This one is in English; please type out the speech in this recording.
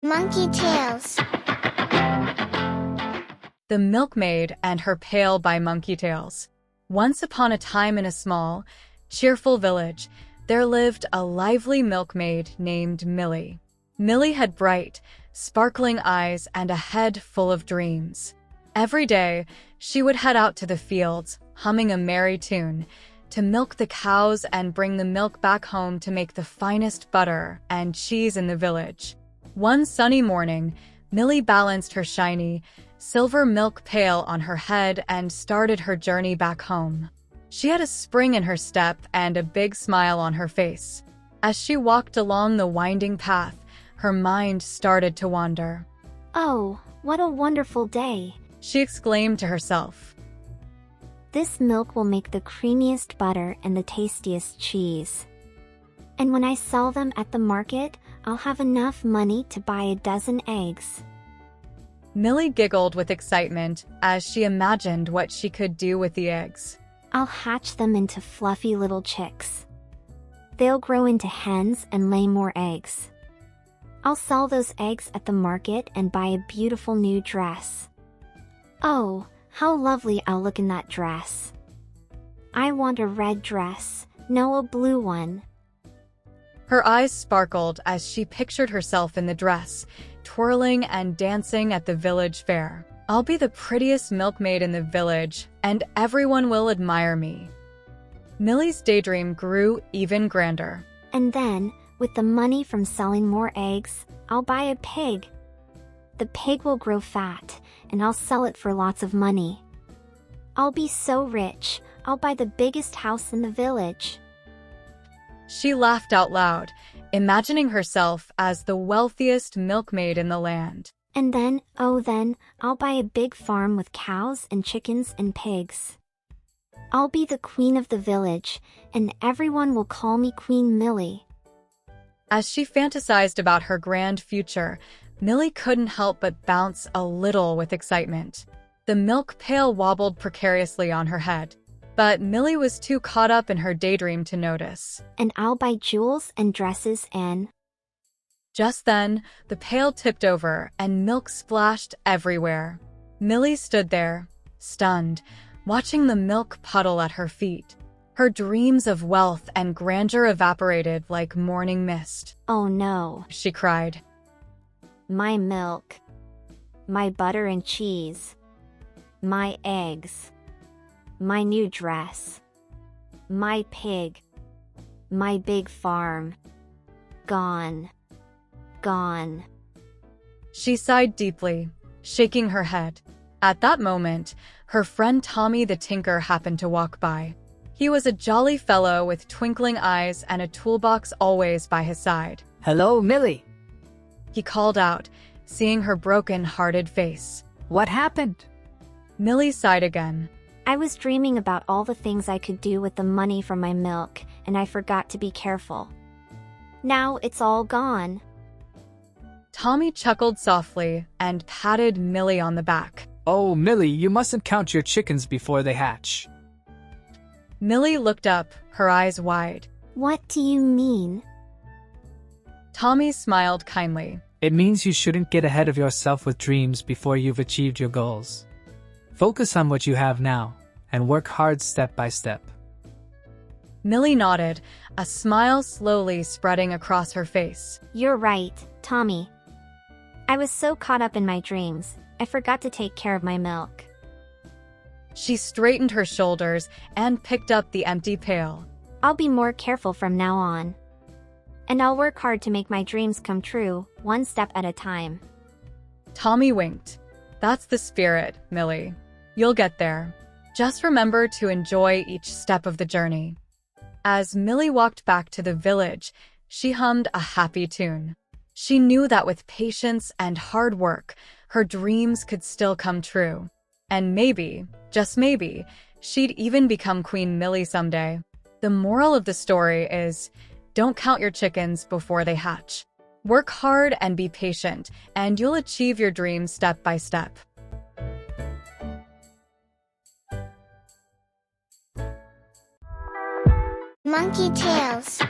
Monkey Tales. The Milkmaid and Her Pail by Monkey Tales. Once upon a time in a small, cheerful village, there lived a lively milkmaid named Millie. Millie had bright, sparkling eyes and a head full of dreams. Every day, she would head out to the fields, humming a merry tune, to milk the cows and bring the milk back home to make the finest butter and cheese in the village. One sunny morning, Millie balanced her shiny, silver milk pail on her head and started her journey back home. She had a spring in her step and a big smile on her face. As she walked along the winding path, her mind started to wander. "Oh, what a wonderful day!" She exclaimed to herself. "This milk will make the creamiest butter and the tastiest cheese. And when I sell them at the market, I'll have enough money to buy a dozen eggs." Millie giggled with excitement as she imagined what she could do with the eggs. "I'll hatch them into fluffy little chicks. They'll grow into hens and lay more eggs. I'll sell those eggs at the market and buy a beautiful new dress. Oh, how lovely I'll look in that dress. I want a red dress, no a blue one." Her eyes sparkled as she pictured herself in the dress, twirling and dancing at the village fair. "I'll be the prettiest milkmaid in the village, and everyone will admire me." Millie's daydream grew even grander. "And then, with the money from selling more eggs, I'll buy a pig. The pig will grow fat, and I'll sell it for lots of money. I'll be so rich, I'll buy the biggest house in the village." She laughed out loud, imagining herself as the wealthiest milkmaid in the land. "And then, oh then, I'll buy a big farm with cows and chickens and pigs. I'll be the queen of the village, and everyone will call me Queen Millie." As she fantasized about her grand future, Millie couldn't help but bounce a little with excitement. The milk pail wobbled precariously on her head, but Millie was too caught up in her daydream to notice. "And I'll buy jewels and dresses and..." Just then, the pail tipped over and milk splashed everywhere. Millie stood there, stunned, watching the milk puddle at her feet. Her dreams of wealth and grandeur evaporated like morning mist. "Oh no," she cried. "My milk, my butter and cheese, my eggs, my new dress, my pig, my big farm, gone, gone." She sighed deeply, shaking her head. At that moment, her friend Tommy the Tinker happened to walk by. He was a jolly fellow with twinkling eyes and a toolbox always by his side. "Hello, Millie." He called out, seeing her broken-hearted face. "What happened?" Millie sighed again. "I was dreaming about all the things I could do with the money from my milk, and I forgot to be careful. Now it's all gone." Tommy chuckled softly and patted Millie on the back. "Oh, Millie, you mustn't count your chickens before they hatch." Millie looked up, her eyes wide. "What do you mean?" Tommy smiled kindly. "It means you shouldn't get ahead of yourself with dreams before you've achieved your goals. Focus on what you have now, and work hard step by step." Millie nodded, a smile slowly spreading across her face. "You're right, Tommy. I was so caught up in my dreams, I forgot to take care of my milk." She straightened her shoulders and picked up the empty pail. "I'll be more careful from now on. And I'll work hard to make my dreams come true, one step at a time." Tommy winked. "That's the spirit, Millie. You'll get there. Just remember to enjoy each step of the journey." As Millie walked back to the village, she hummed a happy tune. She knew that with patience and hard work, her dreams could still come true. And maybe, just maybe, she'd even become Queen Millie someday. The moral of the story is, don't count your chickens before they hatch. Work hard and be patient, and you'll achieve your dreams step by step. Monkey Tales.